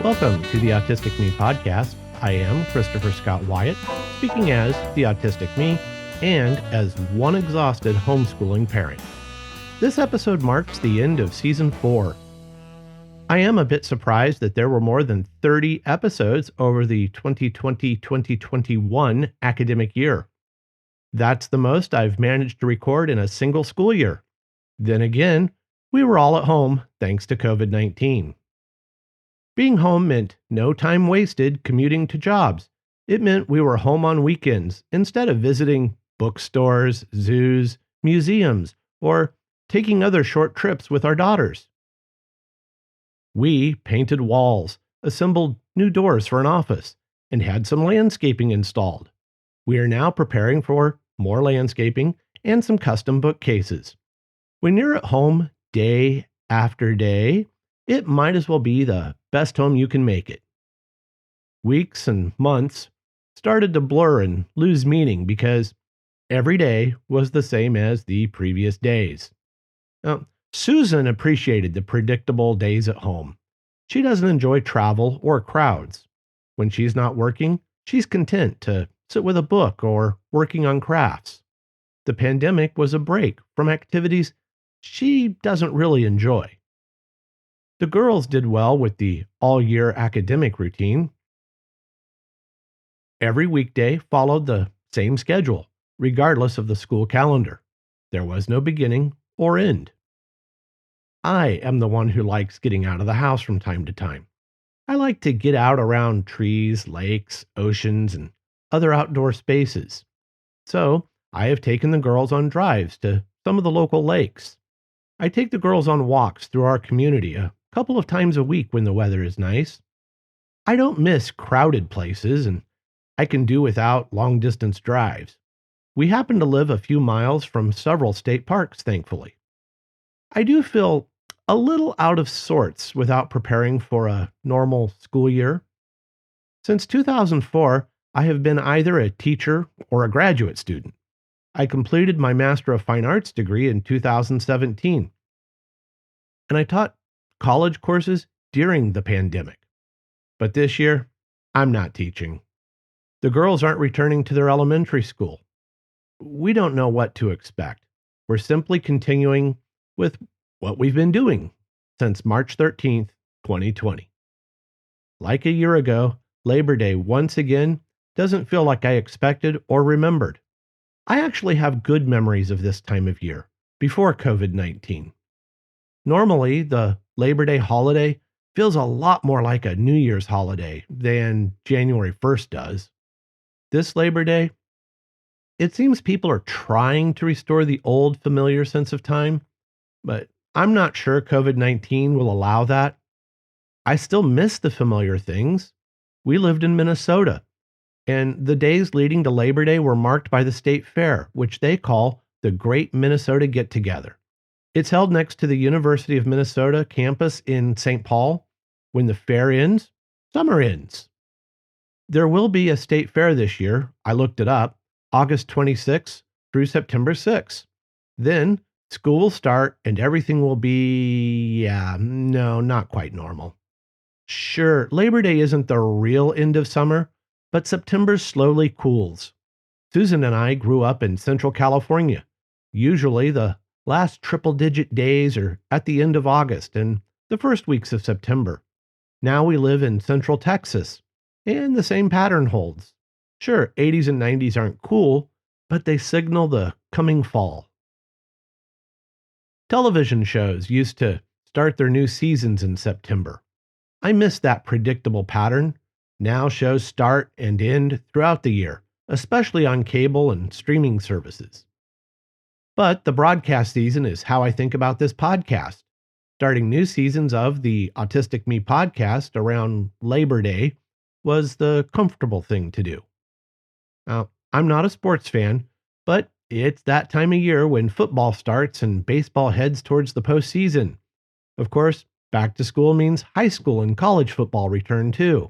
Welcome to the Autistic Me podcast. I am Christopher Scott Wyatt, speaking as the Autistic Me and as one exhausted homeschooling parent. This episode marks the end of season 4. I am a bit surprised that there were more than 30 episodes over the 2020-2021 academic year. That's the most I've managed to record in a single school year. Then again, we were all at home thanks to COVID-19. Being home meant no time wasted commuting to jobs. It meant we were home on weekends instead of visiting bookstores, zoos, museums, or taking other short trips with our daughters. We painted walls, assembled new doors for an office, and had some landscaping installed. We are now preparing for more landscaping and some custom bookcases. When you're at home day after day, it might as well be the best home you can make it. Weeks and months started to blur and lose meaning because every day was the same as the previous days. Now, Susan appreciated the predictable days at home. She doesn't enjoy travel or crowds. When she's not working, she's content to sit with a book or working on crafts. The pandemic was a break from activities she doesn't really enjoy. The girls did well with the all-year academic routine. Every weekday followed the same schedule, regardless of the school calendar. There was no beginning or end. I am the one who likes getting out of the house from time to time. I like to get out around trees, lakes, oceans, and other outdoor spaces. So I have taken the girls on drives to some of the local lakes. I take the girls on walks through our community a couple of times a week when the weather is nice. I don't miss crowded places, and I can do without long-distance drives. We happen to live a few miles from several state parks, thankfully. I do feel a little out of sorts without preparing for a normal school year. Since 2004, I have been either a teacher or a graduate student. I completed my Master of Fine Arts degree in 2017, and I taught college courses during the pandemic. But this year, I'm not teaching. The girls aren't returning to their elementary school. We don't know what to expect. We're simply continuing with what we've been doing since March 13th, 2020. Like a year ago, Labor Day once again doesn't feel like I expected or remembered. I actually have good memories of this time of year, before COVID-19. Normally, the Labor Day holiday feels a lot more like a New Year's holiday than January 1st does. This Labor Day, it seems people are trying to restore the old familiar sense of time, but I'm not sure COVID-19 will allow that. I still miss the familiar things. We lived in Minnesota, and the days leading to Labor Day were marked by the state fair, which they call the Great Minnesota Get-Together. It's held next to the University of Minnesota campus in St. Paul. When the fair ends, summer ends. There will be a state fair this year. I looked it up, August 26th through September 6th. Then school will start and everything will be, not quite normal. Sure, Labor Day isn't the real end of summer, but September slowly cools. Susan and I grew up in Central California. Usually the last triple-digit days are at the end of August and the first weeks of September. Now we live in Central Texas, and the same pattern holds. Sure, 80s and 90s aren't cool, but they signal the coming fall. Television shows used to start their new seasons in September. I miss that predictable pattern. Now shows start and end throughout the year, especially on cable and streaming services. But the broadcast season is how I think about this podcast. Starting new seasons of the Autistic Me podcast around Labor Day was the comfortable thing to do. Now, I'm not a sports fan, but it's that time of year when football starts and baseball heads towards the postseason. Of course, back to school means high school and college football return too.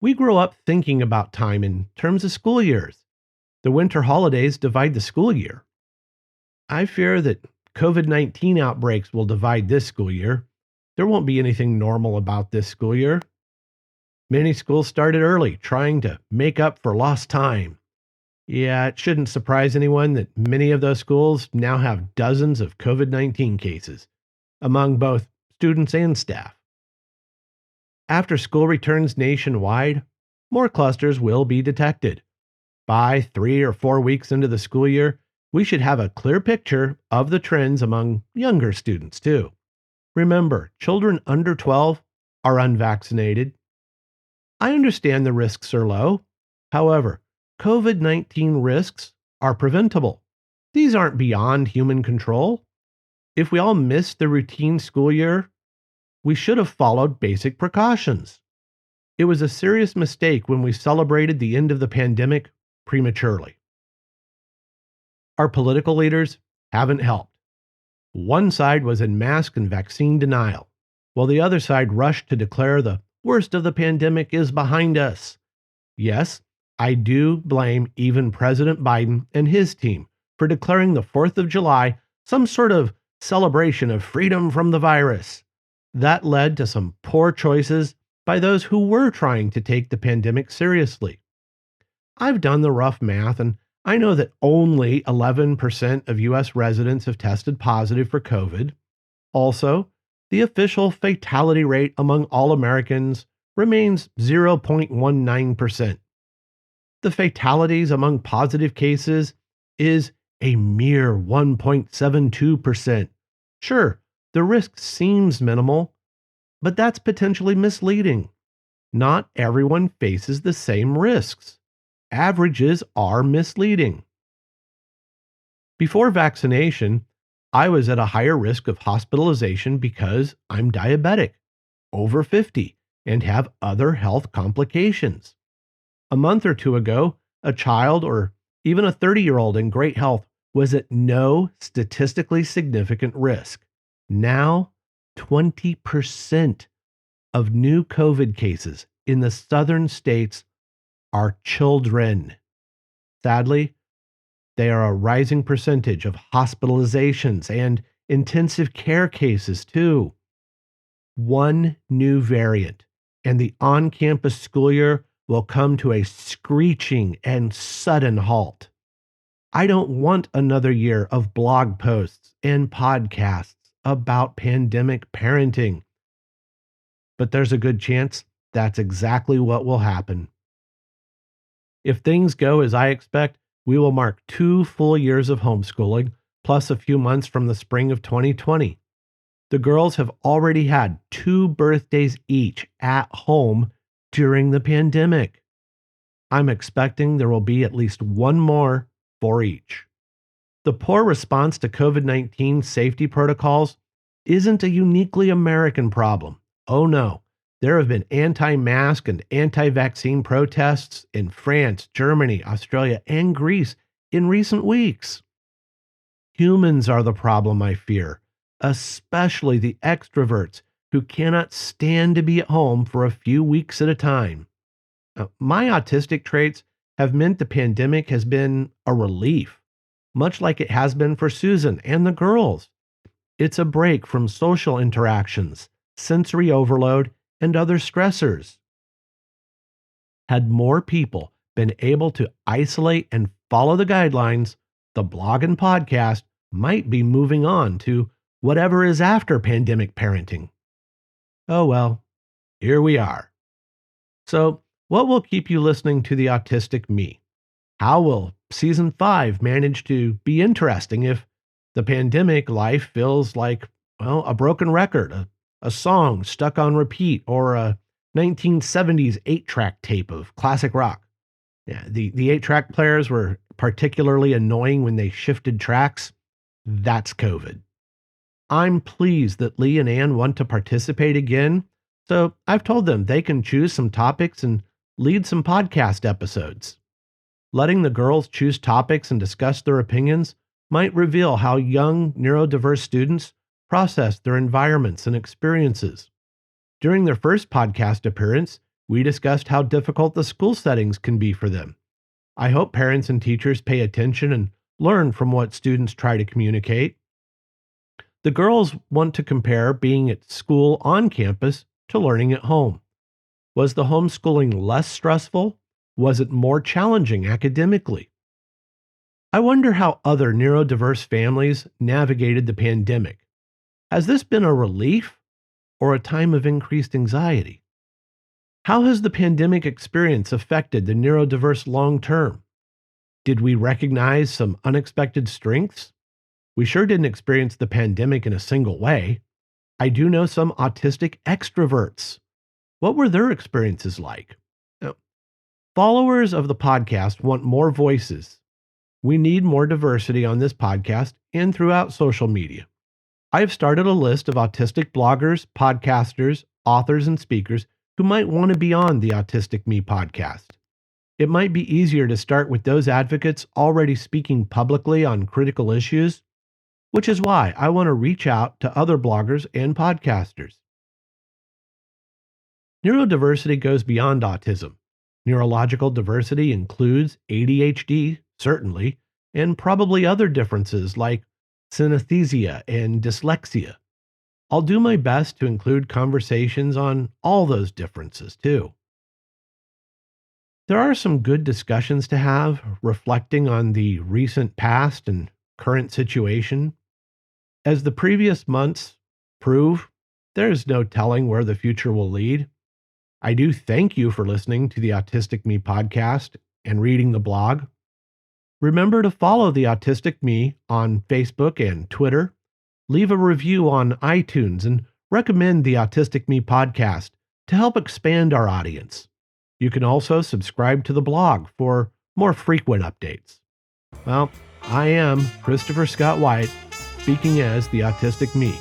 We grow up thinking about time in terms of school years. The winter holidays divide the school year. I fear that COVID-19 outbreaks will divide this school year. There won't be anything normal about this school year. Many schools started early, trying to make up for lost time. Yeah, it shouldn't surprise anyone that many of those schools now have dozens of COVID-19 cases among both students and staff. After school returns nationwide, more clusters will be detected. By 3 or 4 weeks into the school year, we should have a clear picture of the trends among younger students, too. Remember, children under 12 are unvaccinated. I understand the risks are low. However, COVID-19 risks are preventable. These aren't beyond human control. If we all missed the routine school year, we should have followed basic precautions. It was a serious mistake when we celebrated the end of the pandemic prematurely. Our political leaders haven't helped. One side was in mask and vaccine denial, while the other side rushed to declare the worst of the pandemic is behind us. Yes, I do blame even President Biden and his team for declaring the 4th of July some sort of celebration of freedom from the virus. That led to some poor choices by those who were trying to take the pandemic seriously. I've done the rough math, and I know that only 11% of U.S. residents have tested positive for COVID. Also, the official fatality rate among all Americans remains 0.19%. The fatalities among positive cases is a mere 1.72%. Sure, the risk seems minimal, but that's potentially misleading. Not everyone faces the same risks. Averages are misleading. Before vaccination, I was at a higher risk of hospitalization because I'm diabetic, over 50, and have other health complications. A month or two ago, a child or even a 30-year-old in great health was at no statistically significant risk. Now, 20% of new COVID cases in the southern states are children. Sadly, they are a rising percentage of hospitalizations and intensive care cases, too. One new variant, and the on campus school year will come to a screeching and sudden halt. I don't want another year of blog posts and podcasts about pandemic parenting. But there's a good chance that's exactly what will happen. If things go as I expect, we will mark 2 full years of homeschooling, plus a few months from the spring of 2020. The girls have already had 2 birthdays each at home during the pandemic. I'm expecting there will be at least one more for each. The poor response to COVID-19 safety protocols isn't a uniquely American problem. Oh no. There have been anti-mask and anti-vaccine protests in France, Germany, Australia, and Greece in recent weeks. Humans are the problem, I fear, especially the extroverts who cannot stand to be at home for a few weeks at a time. My autistic traits have meant the pandemic has been a relief, much like it has been for Susan and the girls. It's a break from social interactions, sensory overload, and other stressors. Had more people been able to isolate and follow the guidelines, the blog and podcast might be moving on to whatever is after pandemic parenting. Oh well, here we are. So, what will keep you listening to the Autistic Me? How will season 5 manage to be interesting if the pandemic life feels like, well, a broken record, a song stuck on repeat, or a 1970s 8-track tape of classic rock? Yeah, the 8-track players were particularly annoying when they shifted tracks. That's COVID. I'm pleased that Lee and Ann want to participate again, so I've told them they can choose some topics and lead some podcast episodes. Letting the girls choose topics and discuss their opinions might reveal how young neurodiverse students process their environments and experiences. During their first podcast appearance, we discussed how difficult the school settings can be for them. I hope parents and teachers pay attention and learn from what students try to communicate. The girls want to compare being at school on campus to learning at home. Was the homeschooling less stressful? Was it more challenging academically? I wonder how other neurodiverse families navigated the pandemic. Has this been a relief or a time of increased anxiety? How has the pandemic experience affected the neurodiverse long term? Did we recognize some unexpected strengths? We sure didn't experience the pandemic in a single way. I do know some autistic extroverts. What were their experiences like? Now, followers of the podcast want more voices. We need more diversity on this podcast and throughout social media. I have started a list of autistic bloggers, podcasters, authors, and speakers who might want to be on the Autistic Me podcast. It might be easier to start with those advocates already speaking publicly on critical issues, which is why I want to reach out to other bloggers and podcasters. Neurodiversity goes beyond autism. Neurological diversity includes ADHD, certainly, and probably other differences like synesthesia and dyslexia. I'll do my best to include conversations on all those differences, too. There are some good discussions to have, reflecting on the recent past and current situation. As the previous months prove, there is no telling where the future will lead. I do thank you for listening to the Autistic Me podcast and reading the blog. Remember to follow the Autistic Me on Facebook and Twitter. Leave a review on iTunes and recommend the Autistic Me podcast to help expand our audience. You can also subscribe to the blog for more frequent updates. Well, I am Christopher Scott White, speaking as the Autistic Me,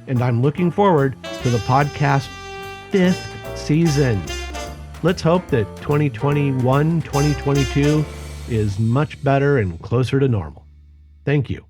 and I'm looking forward to the podcast's 5th season. Let's hope that 2021-2022 is much better and closer to normal. Thank you.